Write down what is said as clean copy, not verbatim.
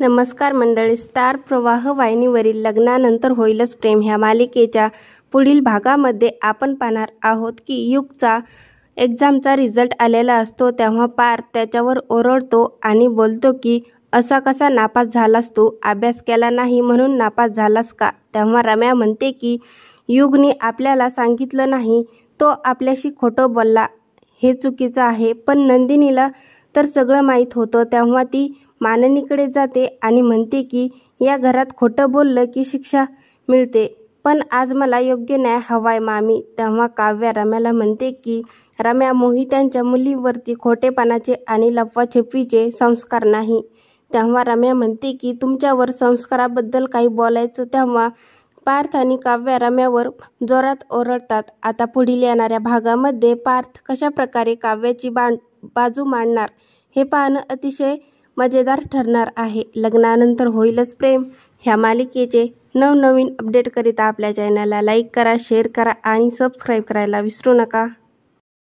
नमस्कार मंडळी, स्टार प्रवाह वाहिनीवरील लग्नानंतर होईलच प्रेम ह्या मालिकेच्या पुढील भागामध्ये आपण पाहणार आहोत की युगचा एक्झामचा रिझल्ट आलेला असतो तेव्हा पार्थ त्याच्यावर ओरडतो आणि बोलतो की असा कसा नापास झालास तू, अभ्यास केला नाही म्हणून नापास झालास का? तेव्हा रम्या म्हणते की युगने आपल्याला सांगितलं नाही, तो आपल्याशी खोटं बोलला, हे चुकीचं आहे. पण नंदिनीला तर सगळं माहीत होतं. तेव्हा ती माननीकडे जाते आणि म्हणते की या घरात खोटं बोललं की शिक्षा मिळते, पण आज मला योग्य न्याय हवाय मामी. तेव्हा काव्या रम्याला म्हणते की रम्या, मोहित्यांच्या मुलीवरती खोटेपणाचे आणि लपवाछपवीचे संस्कार नाही. तेव्हा रम्या म्हणते की तुमच्यावर संस्काराबद्दल काही बोलायचं. तेव्हा पार्थ आणि काव्या रम्यावर जोरात ओरडतात. आता पुढील येणाऱ्या भागामध्ये पार्थ कशा प्रकारे काव्याची बाजू मांडणार हे पाहणं अतिशय मजेदार ठरणार आहे. लग्नानंतर होईलच प्रेम ह्या मालिकेचे नवनवीन अपडेटकरिता आपल्या चॅनलला लाईक करा, शेअर करा आणि सबस्क्राईब करायला विसरू नका.